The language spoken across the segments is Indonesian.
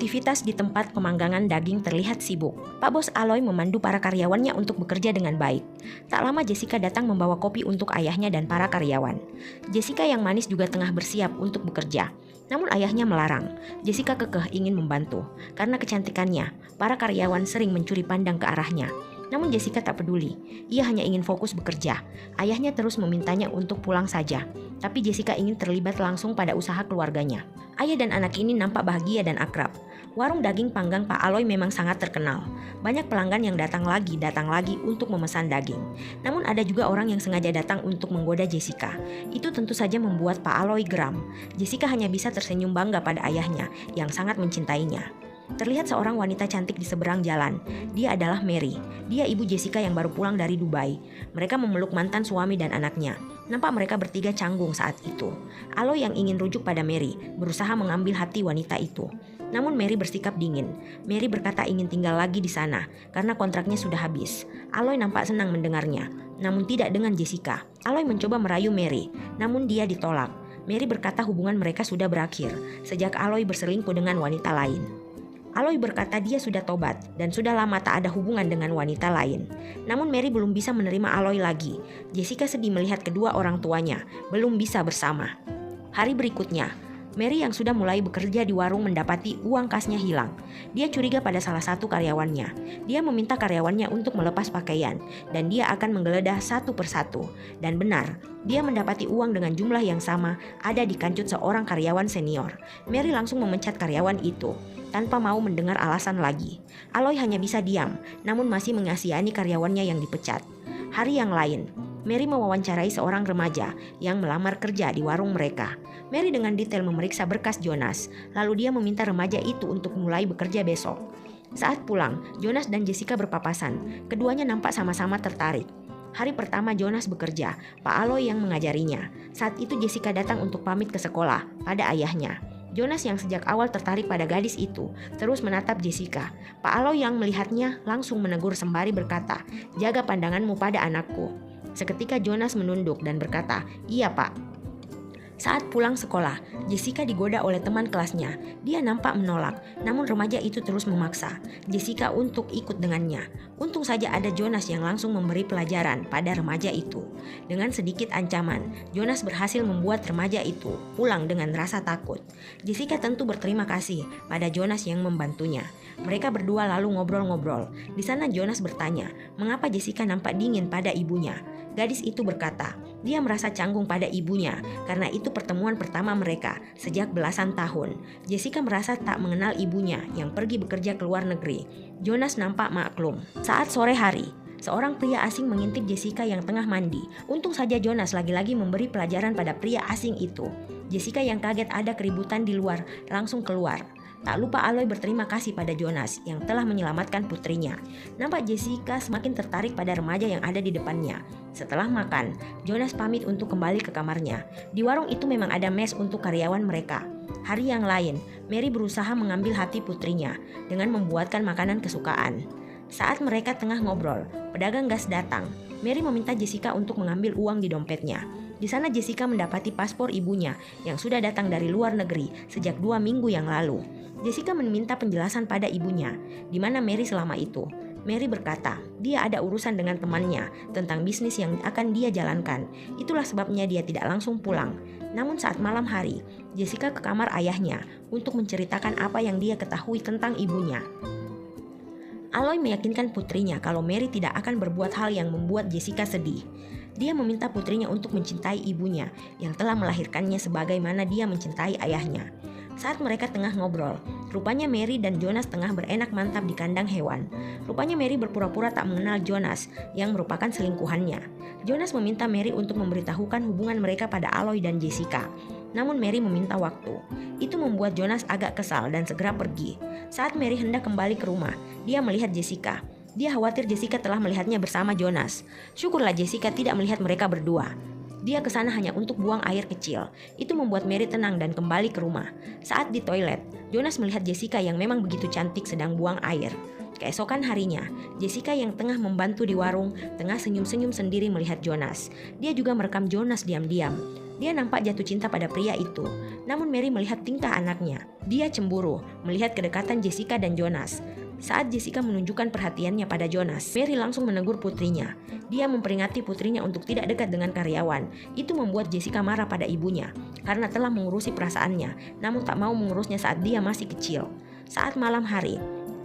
Aktivitas di tempat pemanggangan daging terlihat sibuk. Pak Bos Aloy memandu para karyawannya untuk bekerja dengan baik. Tak lama Jessica datang membawa kopi untuk ayahnya dan para karyawan. Jessica yang manis juga tengah bersiap untuk bekerja. Namun ayahnya melarang. Jessica kekeh ingin membantu. Karena kecantikannya, para karyawan sering mencuri pandang ke arahnya. Namun Jessica tak peduli, ia hanya ingin fokus bekerja. Ayahnya terus memintanya untuk pulang saja, tapi Jessica ingin terlibat langsung pada usaha keluarganya. Ayah dan anak ini nampak bahagia dan akrab. Warung daging panggang Pak Aloy memang sangat terkenal. Banyak pelanggan yang datang lagi untuk memesan daging. Namun ada juga orang yang sengaja datang untuk menggoda Jessica. Itu tentu saja membuat Pak Aloy geram. Jessica hanya bisa tersenyum bangga pada ayahnya yang sangat mencintainya. Terlihat seorang wanita cantik di seberang jalan. Dia adalah Mary. Dia ibu Jessica yang baru pulang dari Dubai. Mereka memeluk mantan suami dan anaknya. Nampak mereka bertiga canggung saat itu. Aloy yang ingin rujuk pada Mary berusaha mengambil hati wanita itu. Namun Mary bersikap dingin. Mary berkata ingin tinggal lagi di sana karena kontraknya sudah habis. Aloy nampak senang mendengarnya, namun tidak dengan Jessica. Aloy mencoba merayu Mary, namun dia ditolak. Mary berkata hubungan mereka sudah berakhir sejak Aloy berselingkuh dengan wanita lain. Aloy berkata dia sudah tobat dan sudah lama tak ada hubungan dengan wanita lain. Namun Mary belum bisa menerima Aloy lagi. Jessica sedih melihat kedua orang tuanya belum bisa bersama. Hari berikutnya, Mary yang sudah mulai bekerja di warung mendapati uang kasnya hilang. Dia curiga pada salah satu karyawannya. Dia meminta karyawannya untuk melepas pakaian dan dia akan menggeledah satu persatu. Dan benar, dia mendapati uang dengan jumlah yang sama ada di kancut seorang karyawan senior. Mary langsung memecat karyawan itu tanpa mau mendengar alasan lagi. Aloy hanya bisa diam, namun masih mengasihani karyawannya yang dipecat. Hari yang lain, Mary mewawancarai seorang remaja yang melamar kerja di warung mereka. Mary dengan detail memeriksa berkas Jonas, lalu dia meminta remaja itu untuk mulai bekerja besok. Saat pulang, Jonas dan Jessica berpapasan. Keduanya nampak sama-sama tertarik. Hari pertama Jonas bekerja, Pak Aloy yang mengajarinya. Saat itu Jessica datang untuk pamit ke sekolah pada ayahnya. Jonas yang sejak awal tertarik pada gadis itu terus menatap Jessica. Pak Aloy yang melihatnya langsung menegur sembari berkata, "Jaga pandanganmu pada anakku." Seketika Jonas menunduk dan berkata, "Iya Pak." Saat pulang sekolah, Jessica digoda oleh teman kelasnya. Dia nampak menolak, namun remaja itu terus memaksa Jessica untuk ikut dengannya. Untung saja ada Jonas yang langsung memberi pelajaran pada remaja itu. Dengan sedikit ancaman, Jonas berhasil membuat remaja itu pulang dengan rasa takut. Jessica tentu berterima kasih pada Jonas yang membantunya. Mereka berdua lalu ngobrol-ngobrol. Di sana Jonas bertanya, mengapa Jessica nampak dingin pada ibunya. Gadis itu berkata, dia merasa canggung pada ibunya karena itu pertemuan pertama mereka sejak belasan tahun. Jessica merasa tak mengenal ibunya yang pergi bekerja ke luar negeri. Jonas nampak maklum. Saat sore hari, seorang pria asing mengintip Jessica yang tengah mandi. Untung saja Jonas lagi-lagi memberi pelajaran pada pria asing itu. Jessica yang kaget ada keributan di luar langsung keluar. Tak lupa Aloy berterima kasih pada Jonas yang telah menyelamatkan putrinya. Nampak Jessica semakin tertarik pada remaja yang ada di depannya. Setelah makan, Jonas pamit untuk kembali ke kamarnya. Di warung itu memang ada mes untuk karyawan mereka. Hari yang lain, Mary berusaha mengambil hati putrinya dengan membuatkan makanan kesukaan. Saat mereka tengah ngobrol, pedagang gas datang. Mary meminta Jessica untuk mengambil uang di dompetnya. Di sana Jessica mendapati paspor ibunya yang sudah datang dari luar negeri sejak 2 minggu yang lalu. Jessica meminta penjelasan pada ibunya, di mana Mary selama itu. Mary berkata, dia ada urusan dengan temannya tentang bisnis yang akan dia jalankan. Itulah sebabnya dia tidak langsung pulang. Namun saat malam hari, Jessica ke kamar ayahnya untuk menceritakan apa yang dia ketahui tentang ibunya. Aloy meyakinkan putrinya kalau Mary tidak akan berbuat hal yang membuat Jessica sedih. Dia meminta putrinya untuk mencintai ibunya yang telah melahirkannya sebagaimana dia mencintai ayahnya. Saat mereka tengah ngobrol, rupanya Mary dan Jonas tengah berenak mantap di kandang hewan. Rupanya Mary berpura-pura tak mengenal Jonas yang merupakan selingkuhannya. Jonas meminta Mary untuk memberitahukan hubungan mereka pada Aloy dan Jessica. Namun Mary meminta waktu. Itu membuat Jonas agak kesal dan segera pergi. Saat Mary hendak kembali ke rumah, dia melihat Jessica. Dia khawatir Jessica telah melihatnya bersama Jonas. Syukurlah Jessica tidak melihat mereka berdua. Dia ke sana hanya untuk buang air kecil. Itu membuat Mary tenang dan kembali ke rumah. Saat di toilet, Jonas melihat Jessica yang memang begitu cantik sedang buang air. Keesokan harinya, Jessica yang tengah membantu di warung tengah senyum-senyum sendiri melihat Jonas. Dia juga merekam Jonas diam-diam. Dia nampak jatuh cinta pada pria itu. Namun Mary melihat tingkah anaknya. Dia cemburu melihat kedekatan Jessica dan Jonas. Saat Jessica menunjukkan perhatiannya pada Jonas, Mary langsung menegur putrinya. Dia memperingati putrinya untuk tidak dekat dengan karyawan. Itu membuat Jessica marah pada ibunya karena telah mengurusi perasaannya, namun tak mau mengurusnya saat dia masih kecil. Saat malam hari,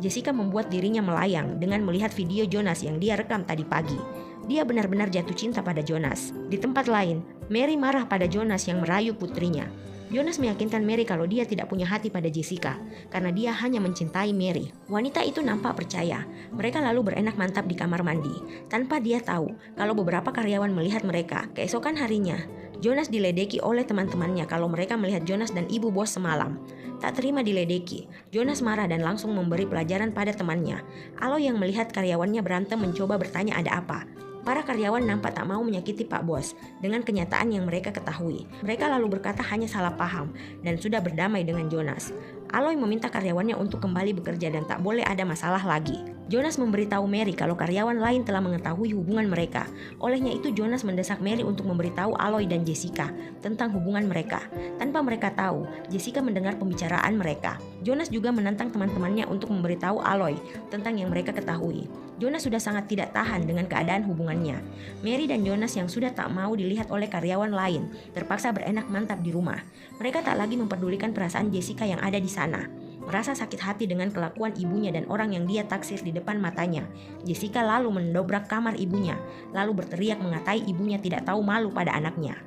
Jessica membuat dirinya melayang dengan melihat video Jonas yang dia rekam tadi pagi. Dia benar-benar jatuh cinta pada Jonas. Di tempat lain, Mary marah pada Jonas yang merayu putrinya. Jonas meyakinkan Mary kalau dia tidak punya hati pada Jessica karena dia hanya mencintai Mary. Wanita itu nampak percaya. Mereka lalu berenak mantap di kamar mandi tanpa dia tahu kalau beberapa karyawan melihat mereka. Keesokan harinya, Jonas diledeki oleh teman-temannya kalau mereka melihat Jonas dan ibu bos semalam. Tak terima diledeki, Jonas marah dan langsung memberi pelajaran pada temannya. Aloy yang melihat karyawannya berantem mencoba bertanya ada apa. Para karyawan nampak tak mau menyakiti Pak Bos dengan kenyataan yang mereka ketahui. Mereka lalu berkata hanya salah paham dan sudah berdamai dengan Jonas. Aloy meminta karyawannya untuk kembali bekerja dan tak boleh ada masalah lagi. Jonas memberitahu Mary kalau karyawan lain telah mengetahui hubungan mereka. Olehnya itu Jonas mendesak Mary untuk memberitahu Aloy dan Jessica tentang hubungan mereka. Tanpa mereka tahu, Jessica mendengar pembicaraan mereka. Jonas juga menantang teman-temannya untuk memberitahu Aloy tentang yang mereka ketahui. Jonas sudah sangat tidak tahan dengan keadaan hubungannya. Mary dan Jonas yang sudah tak mau dilihat oleh karyawan lain terpaksa berenak mantap di rumah. Mereka tak lagi memperdulikan perasaan Jessica yang ada di sana. Merasa sakit hati dengan kelakuan ibunya dan orang yang dia taksir di depan matanya, Jessica lalu mendobrak kamar ibunya, lalu berteriak mengatai ibunya tidak tahu malu pada anaknya.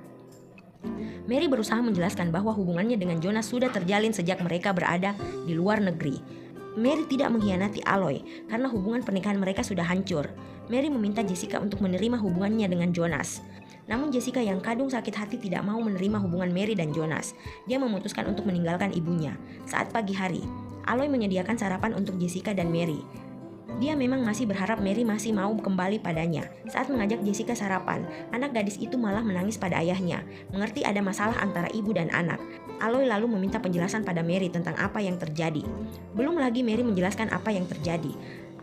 Mary berusaha menjelaskan bahwa hubungannya dengan Jonas sudah terjalin sejak mereka berada di luar negeri. Mary tidak mengkhianati Aloy karena hubungan pernikahan mereka sudah hancur. Mary meminta Jessica untuk menerima hubungannya dengan Jonas. Namun Jessica yang kadung sakit hati tidak mau menerima hubungan Mary dan Jonas. Dia memutuskan untuk meninggalkan ibunya. Saat pagi hari, Aloy menyediakan sarapan untuk Jessica dan Mary. Dia memang masih berharap Mary masih mau kembali padanya. Saat mengajak Jessica sarapan, anak gadis itu malah menangis pada ayahnya, mengerti ada masalah antara ibu dan anak. Aloy lalu meminta penjelasan pada Mary tentang apa yang terjadi. Belum lagi Mary menjelaskan apa yang terjadi.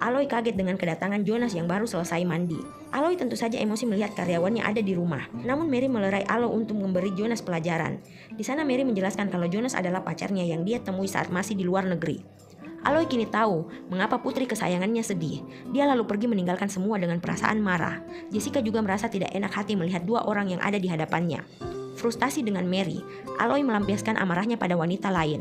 Aloy kaget dengan kedatangan Jonas yang baru selesai mandi. Aloy tentu saja emosi melihat karyawannya ada di rumah. Namun Mary melerai Aloy untuk memberi Jonas pelajaran. Di sana Mary menjelaskan kalau Jonas adalah pacarnya yang dia temui saat masih di luar negeri. Aloy kini tahu mengapa putri kesayangannya sedih. Dia lalu pergi meninggalkan semua dengan perasaan marah. Jessica juga merasa tidak enak hati melihat dua orang yang ada di hadapannya. Frustasi dengan Mary, Aloy melampiaskan amarahnya pada wanita lain.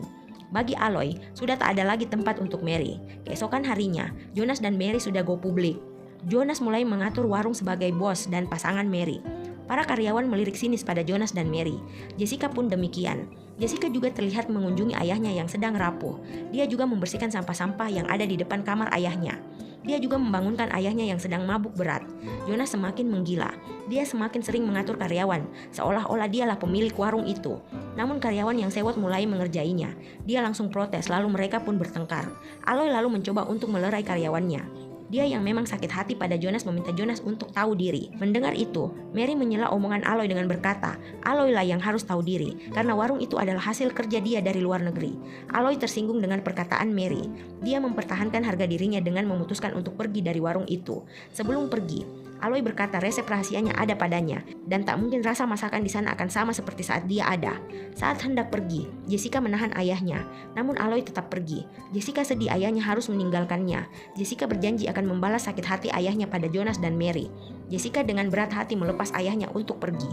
Bagi Aloy, sudah tak ada lagi tempat untuk Mary. Keesokan harinya, Jonas dan Mary sudah go publik. Jonas mulai mengatur warung sebagai bos dan pasangan Mary. Para karyawan melirik sinis pada Jonas dan Mary. Jessica pun demikian. Jessica juga terlihat mengunjungi ayahnya yang sedang rapuh. Dia juga membersihkan sampah-sampah yang ada di depan kamar ayahnya. Dia juga membangunkan ayahnya yang sedang mabuk berat. Jonas semakin menggila. Dia semakin sering mengatur karyawan, seolah-olah dialah pemilik warung itu. Namun karyawan yang sewot mulai mengerjainya. Dia langsung protes, lalu mereka pun bertengkar. Aloy lalu mencoba untuk melerai karyawannya. Dia yang memang sakit hati pada Jonas meminta Jonas untuk tahu diri. Mendengar itu, Mary menyela omongan Aloy dengan berkata, Aloy lah yang harus tahu diri, karena warung itu adalah hasil kerja dia dari luar negeri. Aloy tersinggung dengan perkataan Mary. Dia mempertahankan harga dirinya dengan memutuskan untuk pergi dari warung itu. Sebelum pergi, Aloy berkata resep rahasianya ada padanya, dan tak mungkin rasa masakan di sana akan sama seperti saat dia ada. Saat hendak pergi, Jessica menahan ayahnya, namun Aloy tetap pergi. Jessica sedih ayahnya harus meninggalkannya. Jessica berjanji akan membalas sakit hati ayahnya pada Jonas dan Mary. Jessica dengan berat hati melepas ayahnya untuk pergi.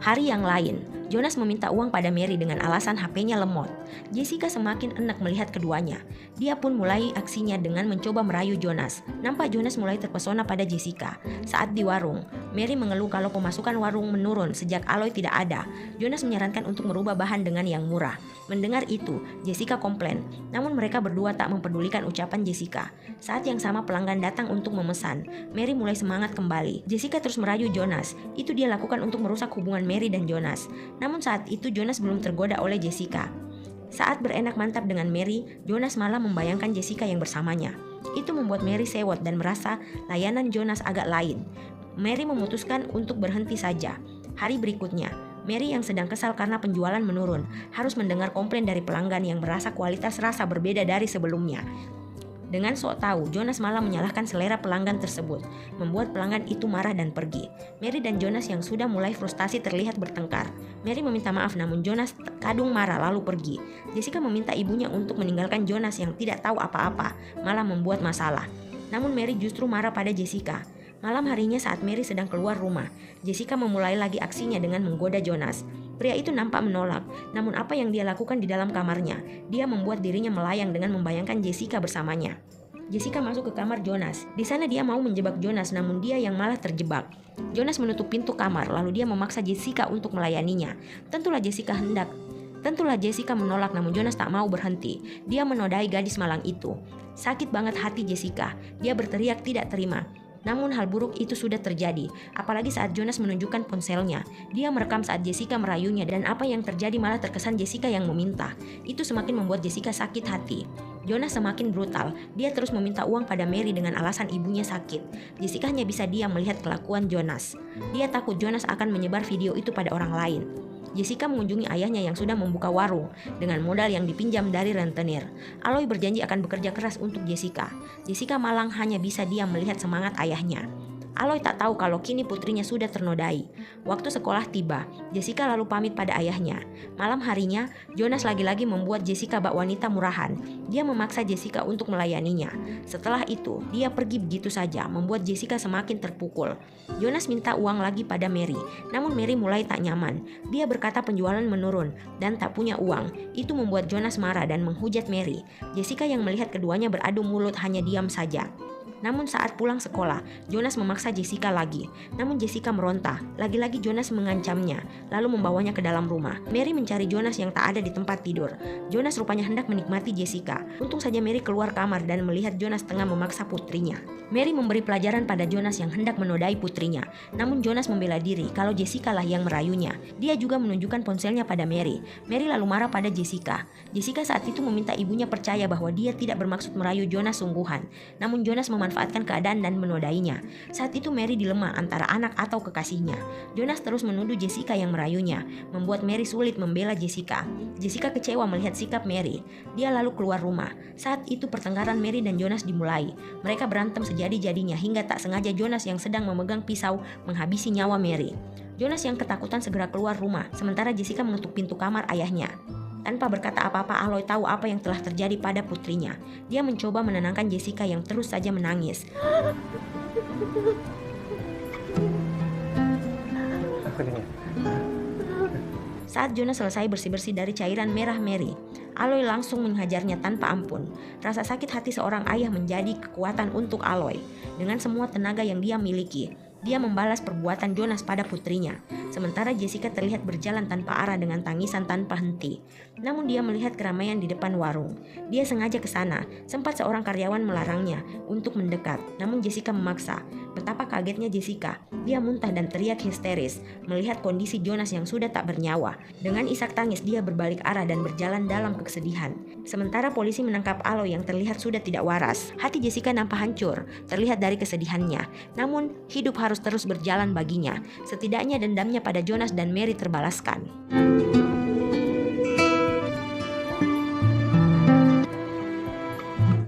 Hari yang lain, Jonas meminta uang pada Mary dengan alasan HP-nya lemot. Jessica semakin enak melihat keduanya. Dia pun mulai aksinya dengan mencoba merayu Jonas. Nampak Jonas mulai terpesona pada Jessica. Saat di warung, Mary mengeluh kalau pemasukan warung menurun sejak Aloy tidak ada. Jonas menyarankan untuk merubah bahan dengan yang murah. Mendengar itu, Jessica komplain. Namun mereka berdua tak mempedulikan ucapan Jessica. Saat yang sama pelanggan datang untuk memesan. Mary mulai semangat kembali. Jessica terus merayu Jonas. Itu dia lakukan untuk merusak hubungan Mary dan Jonas. Namun saat itu Jonas belum tergoda oleh Jessica. Saat berenak mantap dengan Mary, Jonas malah membayangkan Jessica yang bersamanya. Itu membuat Mary sewot dan merasa layanan Jonas agak lain. Mary memutuskan untuk berhenti saja. Hari berikutnya, Mary yang sedang kesal karena penjualan menurun, harus mendengar komplain dari pelanggan yang merasa kualitas rasa berbeda dari sebelumnya. Dengan sok tahu, Jonas malah menyalahkan selera pelanggan tersebut, membuat pelanggan itu marah dan pergi. Mary dan Jonas yang sudah mulai frustasi terlihat bertengkar. Mary meminta maaf namun Jonas kadung marah lalu pergi. Jessica meminta ibunya untuk meninggalkan Jonas yang tidak tahu apa-apa, malah membuat masalah. Namun Mary justru marah pada Jessica. Malam harinya saat Mary sedang keluar rumah, Jessica memulai lagi aksinya dengan menggoda Jonas. Pria itu nampak menolak, namun apa yang dia lakukan di dalam kamarnya, dia membuat dirinya melayang dengan membayangkan Jessica bersamanya. Jessica masuk ke kamar Jonas. Di sana dia mau menjebak Jonas, namun dia yang malah terjebak. Jonas menutup pintu kamar, lalu dia memaksa Jessica untuk melayaninya. Tentulah Jessica menolak, namun Jonas tak mau berhenti. Dia menodai gadis malang itu. Sakit banget hati Jessica. Dia berteriak tidak terima. Namun hal buruk itu sudah terjadi, apalagi saat Jonas menunjukkan ponselnya. Dia merekam saat Jessica merayunya dan apa yang terjadi malah terkesan Jessica yang meminta. Itu semakin membuat Jessica sakit hati. Jonas semakin brutal, dia terus meminta uang pada Mary dengan alasan ibunya sakit. Jessica hanya bisa diam melihat kelakuan Jonas. Dia takut Jonas akan menyebar video itu pada orang lain. Jessica mengunjungi ayahnya yang sudah membuka warung dengan modal yang dipinjam dari rentenir. Aloy berjanji akan bekerja keras untuk Jessica. Jessica malang hanya bisa diam melihat semangat ayahnya. Aloy tak tahu kalau kini putrinya sudah ternodai. Waktu sekolah tiba, Jessica lalu pamit pada ayahnya. Malam harinya, Jonas lagi-lagi membuat Jessica bak wanita murahan. Dia memaksa Jessica untuk melayaninya. Setelah itu, dia pergi begitu saja, membuat Jessica semakin terpukul. Jonas minta uang lagi pada Mary, namun Mary mulai tak nyaman. Dia berkata penjualan menurun dan tak punya uang. Itu membuat Jonas marah dan menghujat Mary. Jessica yang melihat keduanya beradu mulut hanya diam saja. Namun saat pulang sekolah, Jonas memaksa Jessica lagi. Namun Jessica meronta. Lagi-lagi Jonas mengancamnya, lalu membawanya ke dalam rumah. Mary mencari Jonas yang tak ada di tempat tidur. Jonas rupanya hendak menikmati Jessica. Untung saja Mary keluar kamar dan melihat Jonas tengah memaksa putrinya. Mary memberi pelajaran pada Jonas yang hendak menodai putrinya. Namun Jonas membela diri kalau Jessica lah yang merayunya. Dia juga menunjukkan ponselnya pada Mary. Mary lalu marah pada Jessica. Jessica saat itu meminta ibunya percaya bahwa dia tidak bermaksud merayu Jonas sungguhan. Namun Jonas memanfaatkan keadaan dan menodainya. Saat itu Mary dilema antara anak atau kekasihnya. Jonas terus menuduh Jessica yang merayunya, membuat Mary sulit membela Jessica. Jessica kecewa melihat sikap Mary. Dia lalu keluar rumah. Saat itu pertengkaran Mary dan Jonas dimulai. Mereka berantem sejadi-jadinya hingga tak sengaja Jonas yang sedang memegang pisau menghabisi nyawa Mary. Jonas yang ketakutan segera keluar rumah, sementara Jessica menutup pintu kamar ayahnya. Tanpa berkata apa-apa, Aloy tahu apa yang telah terjadi pada putrinya. Dia mencoba menenangkan Jessica yang terus saja menangis. Saat Jonas selesai bersih-bersih dari cairan merah Mary, Aloy langsung menghajarnya tanpa ampun. Rasa sakit hati seorang ayah menjadi kekuatan untuk Aloy. Dengan semua tenaga yang dia miliki, dia membalas perbuatan Jonas pada putrinya. Sementara Jessica terlihat berjalan tanpa arah dengan tangisan tanpa henti. Namun dia melihat keramaian di depan warung. Dia sengaja ke sana. Sempat seorang karyawan melarangnya untuk mendekat, namun Jessica memaksa. Betapa kagetnya Jessica. Dia muntah dan teriak histeris melihat kondisi Jonas yang sudah tak bernyawa. Dengan isak tangis dia berbalik arah dan berjalan dalam kesedihan. Sementara polisi menangkap Aloy yang terlihat sudah tidak waras. Hati Jessica nampak hancur, terlihat dari kesedihannya. Namun hidup harus terus berjalan baginya. Setidaknya dendamnya pada Jonas dan Mary terbalaskan.